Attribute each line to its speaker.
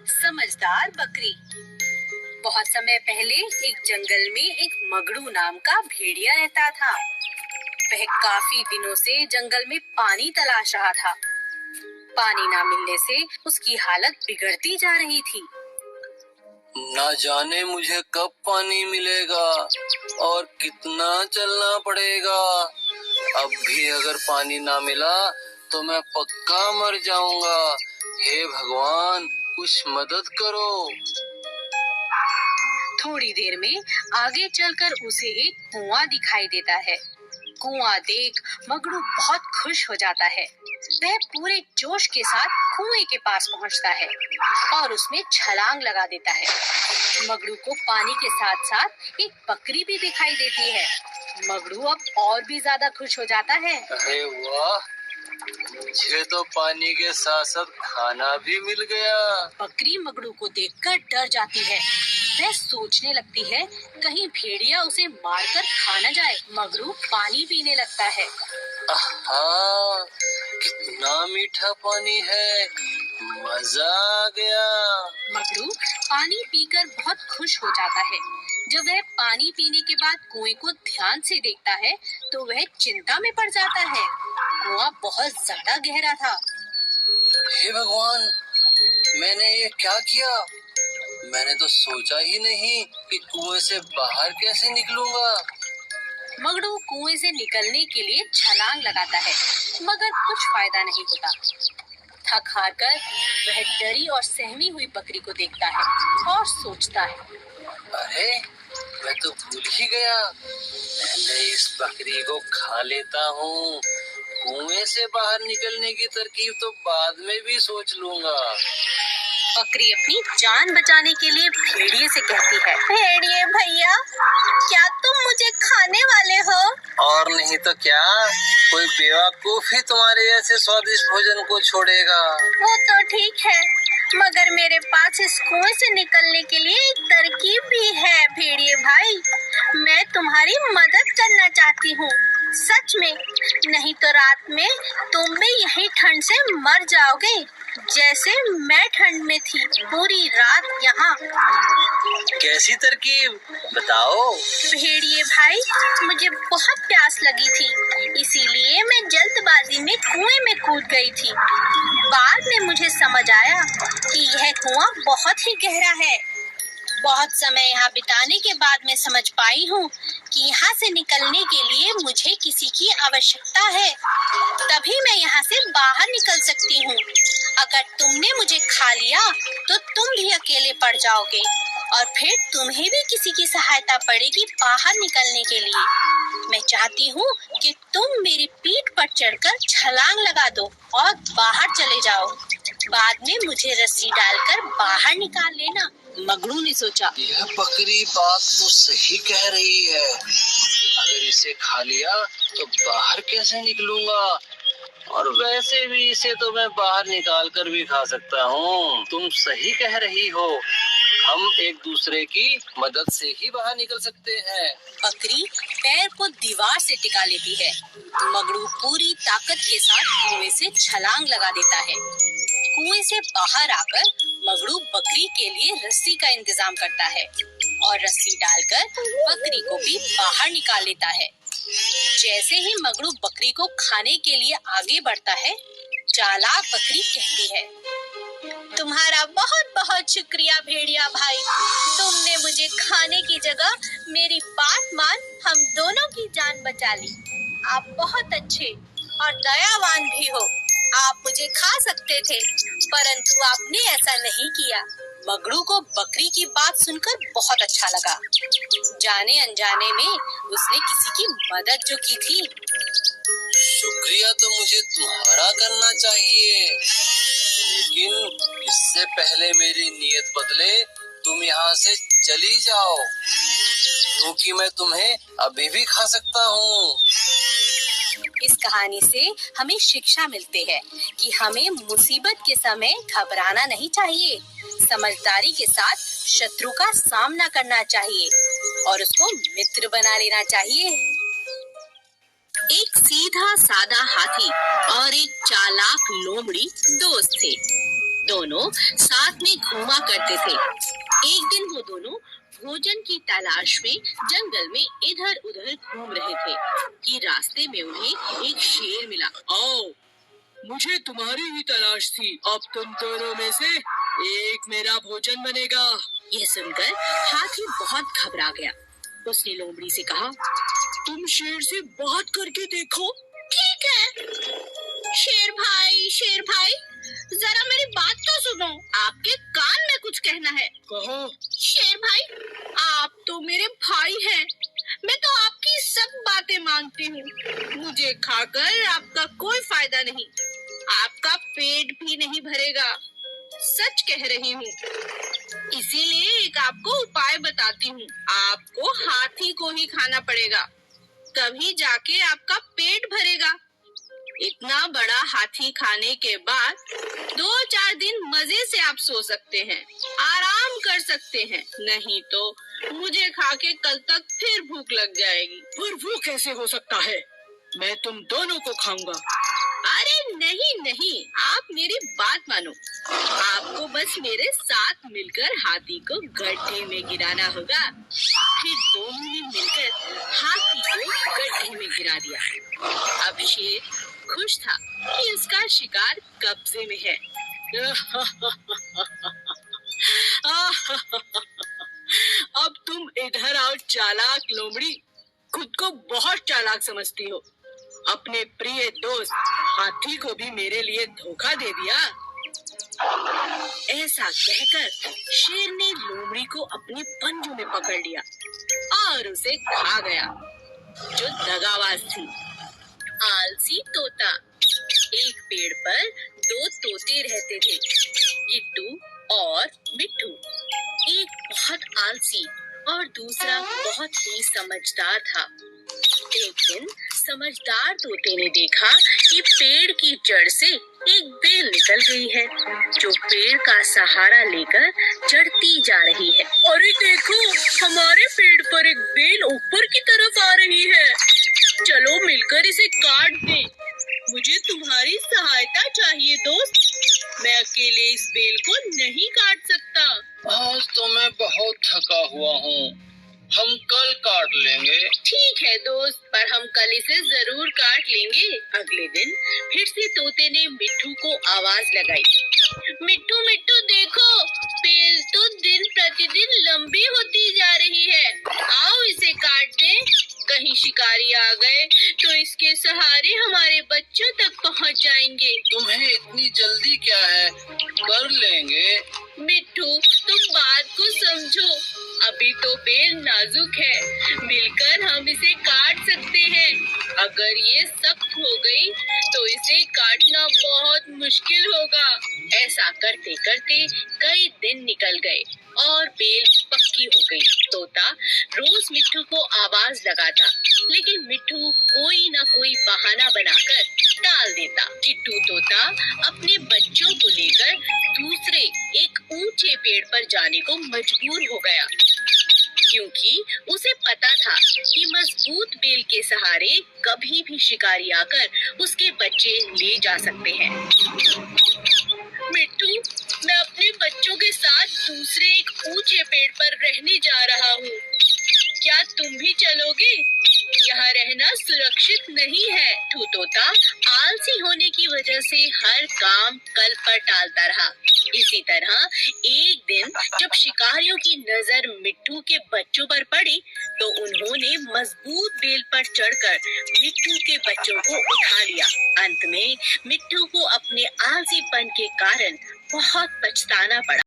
Speaker 1: समझदार बकरी। बहुत समय पहले एक जंगल में एक मगड़ू नाम का भेड़िया रहता था। वह काफी दिनों से जंगल में पानी तलाश रहा था। पानी ना मिलने से उसकी हालत बिगड़ती जा रही थी।
Speaker 2: न जाने मुझे कब पानी मिलेगा और कितना चलना पड़ेगा। अब भी अगर पानी ना मिला तो मैं पक्का मर जाऊंगा। हे भगवान, कुछ मदद करो।
Speaker 1: थोड़ी देर में आगे चलकर उसे एक कुआं दिखाई देता है। कुआं देख मगड़ू बहुत खुश हो जाता है। वह पूरे जोश के साथ कुएं के पास पहुंचता है और उसमें छलांग लगा देता है। मगड़ू को पानी के साथ साथ एक बकरी भी दिखाई देती है। मगड़ू अब और भी ज्यादा खुश हो जाता है।
Speaker 2: अरे वाह, मुझे तो पानी के साथ साथ खाना भी मिल गया।
Speaker 1: बकरी मगड़ू को देखकर डर जाती है। वह सोचने लगती है कहीं भेड़िया उसे मारकर खा न जाए। मगड़ू पानी पीने लगता है।
Speaker 2: आहा, कितना मीठा पानी है, मजा आ गया।
Speaker 1: मगड़ू पानी पीकर बहुत खुश हो जाता है। जब वह पानी पीने के बाद कुएं को ध्यान से देखता है तो वह चिंता में पड़ जाता है। कुआं बहुत ज्यादा गहरा था।
Speaker 2: हे भगवान, मैंने ये क्या किया? मैंने तो सोचा ही नहीं कि कुएं से बाहर कैसे निकलूंगा।
Speaker 1: मगड़ू कुएं से निकलने के लिए छलांग लगाता है, मगर कुछ फायदा नहीं होता। थक हार कर वह डरी और सहमी हुई बकरी को देखता है और सोचता है,
Speaker 2: अरे मैं तो भूल ही गया, पहले इस बकरी को खा लेता हूँ। कुएं से बाहर निकलने की तरकीब तो बाद में भी सोच लूंगा।
Speaker 1: बकरी अपनी जान बचाने के लिए भेड़िए से कहती है, भेड़िए भैया, क्या तुम मुझे खाने वाले हो?
Speaker 2: और नहीं तो क्या, कोई बेवकूफ ही तुम्हारे ऐसे स्वादिष्ट भोजन को छोड़ेगा।
Speaker 1: वो तो ठीक है, मगर मेरे पास इस कुएं से निकलने के लिए एक तरकीब भी है। भेड़िए भाई, मैं तुम्हारी मदद करना चाहती हूँ, सच में। नहीं तो रात में तुम भी यही ठंड से मर जाओगे, जैसे मैं ठंड में थी पूरी रात यहाँ।
Speaker 2: कैसी तरकीब, बताओ।
Speaker 1: भेड़िए भाई, मुझे बहुत प्यास लगी थी, इसीलिए मैं जल्दबाजी में कुएं में कूद गई थी। बाद में मुझे समझ आया कि यह कुआं बहुत ही गहरा है। बहुत समय यहाँ बिताने के बाद मैं समझ पाई हूँ कि यहाँ से निकलने के लिए मुझे किसी की आवश्यकता है, तभी मैं यहाँ से बाहर निकल सकती हूँ। अगर तुमने मुझे खा लिया तो तुम भी अकेले पड़ जाओगे और फिर तुम्हें भी किसी की सहायता पड़ेगी बाहर निकलने के लिए। मैं चाहती हूँ कि तुम मेरी पीठ पर चढ़कर छलांग लगा दो और बाहर चले जाओ। बाद में मुझे रस्सी डालकर बाहर निकाल लेना। मगड़ू ने सोचा,
Speaker 2: यह बकरी बात तो सही कह रही है। अगर इसे खा लिया तो बाहर कैसे निकलूंगा, और वैसे भी इसे तो मैं बाहर निकाल कर भी खा सकता हूँ। तुम सही कह रही हो, हम एक दूसरे की मदद से ही बाहर निकल सकते हैं।
Speaker 1: बकरी पैर को दीवार से टिका लेती है। मगड़ू पूरी ताकत के साथ कुएं से छलांग लगा देता है। कुएं से बाहर आकर मगड़ू बकरी के लिए रस्सी का इंतजाम करता है और रस्सी डालकर बकरी को भी बाहर निकाल लेता है। जैसे ही मगड़ू बकरी को खाने के लिए आगे बढ़ता है, चालाक बकरी कहती है, तुम्हारा बहुत बहुत शुक्रिया भेड़िया भाई, तुमने मुझे खाने की जगह मेरी बात मान हम दोनों की जान बचा ली। आप बहुत अच्छे और दयावान भी हो। आप मुझे खा सकते थे, परंतु आपने ऐसा नहीं किया। मगड़ू को बकरी की बात सुनकर बहुत अच्छा लगा। जाने अनजाने में उसने किसी की मदद जो की थी।
Speaker 2: शुक्रिया तो मुझे तुम्हारा करना चाहिए, लेकिन इससे पहले मेरी नीयत बदले तुम यहाँ से चली जाओ, क्योंकि मैं तुम्हें अभी भी खा सकता हूँ।
Speaker 1: इस कहानी से हमें शिक्षा मिलती है कि हमें मुसीबत के समय घबराना नहीं चाहिए। समझदारी के साथ शत्रु का सामना करना चाहिए और उसको मित्र बना लेना चाहिए। एक सीधा सादा हाथी और एक चालाक लोमड़ी दोस्त थे। दोनों साथ में घूमा करते थे। एक दिन वो दोनों भोजन की तलाश में जंगल में इधर उधर घूम रहे थे कि रास्ते में उन्हें एक शेर मिला।
Speaker 3: आओ, मुझे तुम्हारी ही तलाश थी। अब तुम दोनों में से एक मेरा भोजन बनेगा।
Speaker 1: यह सुनकर हाथी बहुत घबरा गया। उसने लोमड़ी से कहा,
Speaker 3: तुम शेर से बात करके देखो।
Speaker 1: ठीक है। शेर भाई, जरा मेरी बात तो सुनो। आपके कान में कुछ कहना है।
Speaker 3: कहो।
Speaker 1: शेर भाई, आप तो मेरे भाई हैं। मैं तो आपकी सब बातें मानती हूँ। मुझे खाकर आपका कोई फायदा नहीं, आपका पेट भी नहीं भरेगा। सच कह रही हूँ। इसीलिए एक आपको उपाय बताती हूँ। आपको हाथी को ही खाना पड़ेगा, तभी जाके आपका पेट भरेगा। इतना बड़ा हाथी खाने के बाद 2-4 दिन मजे से आप सो सकते हैं, आराम कर सकते हैं। नहीं तो मुझे खा के कल तक फिर भूख लग जाएगी।
Speaker 3: पर वो कैसे हो सकता है? मैं तुम दोनों को खाऊंगा।
Speaker 1: अरे नहीं, आप मेरी बात मानो। आपको बस मेरे साथ मिलकर हाथी को गड्ढे में गिराना होगा। फिर दोनों ने मिलकर हाथी को गड्ढे में गिरा दिया। अब शेर खुश था कि उसका शिकार कब्जे में है।
Speaker 3: अब तुम इधर आओ चालाक लोमड़ी। खुद को बहुत चालाक समझती हो। अपने प्रिय दोस्त हाथी को भी मेरे लिए धोखा दे दिया।
Speaker 1: ऐसा कहकर शेर ने लोमड़ी को अपने पंजों में पकड़ लिया और उसे खा गया। जो दगाबाज थी। आलसी तोता। एक पेड़ पर 2 तोते रहते थे, किट्टू और मिट्ठू। एक बहुत आलसी और दूसरा बहुत ही समझदार था। एक दिन समझदार तोते ने देखा कि पेड़ की जड़ से एक बेल निकल गई है, जो पेड़ का सहारा लेकर चढ़ती जा रही है।
Speaker 3: अरे देखो, हमारे पेड़ पर एक बेल ऊपर की तरफ आ रही है। चलो मिलकर इसे काट दें। मुझे तुम्हारी सहायता चाहिए दोस्त। मैं अकेले इस बेल को नहीं काट सकता।
Speaker 2: आज तो मैं बहुत थका हुआ हूँ, हम कल काट लेंगे।
Speaker 1: ठीक है दोस्त, पर हम कल इसे जरूर काट लेंगे। अगले दिन फिर से तोते ने मिट्ठू को आवाज लगाई। मिट्ठू देखो, बेल तो दिन प्रतिदिन लंबी होती जा रही है। आओ इसे काट दें। कहीं शिकारी आ गए तो इसके सहारे हमारे बच्चों तक पहुंच जाएंगे।
Speaker 2: तुम्हें इतनी जल्दी क्या है, कर लेंगे।
Speaker 1: मिट्ठू, तुम बात को समझो। अभी तो बेल नाजुक है, मिलकर हम इसे काट सकते हैं। अगर ये सख्त हो गई तो इसे काटना बहुत मुश्किल होगा। ऐसा करते करते कई दिन निकल गए और बेल पक्की हो गई। तोता रोज मिट्ठू को आवाज लगाता, लेकिन मिट्ठू कोई न कोई बहाना बनाकर टाल देता। किट्टू तोता अपने बच्चों को लेकर दूसरे एक ऊंचे पेड़ पर जाने को मजबूर हो गया, क्योंकि उसे पता था कि मजबूत बेल के सहारे कभी भी शिकारी आकर उसके बच्चे ले जा सकते हैं।
Speaker 3: मिट्टू, मैं अपने बच्चों के साथ दूसरे एक ऊंचे पेड़ पर रहने जा रहा हूँ। क्या तुम भी चलोगे? यहाँ रहना सुरक्षित नहीं है।
Speaker 1: तोता आलसी होने की वजह से हर काम कल पर टालता रहा। इसी तरह एक दिन जब शिकारियों की नजर मिट्ठू के बच्चों पर पड़ी, तो उन्होंने मजबूत बेल पर चढ़कर मिट्ठू के बच्चों को उठा लिया। अंत में मिट्ठू को अपने आलसीपन के कारण बहुत पछताना पड़ा।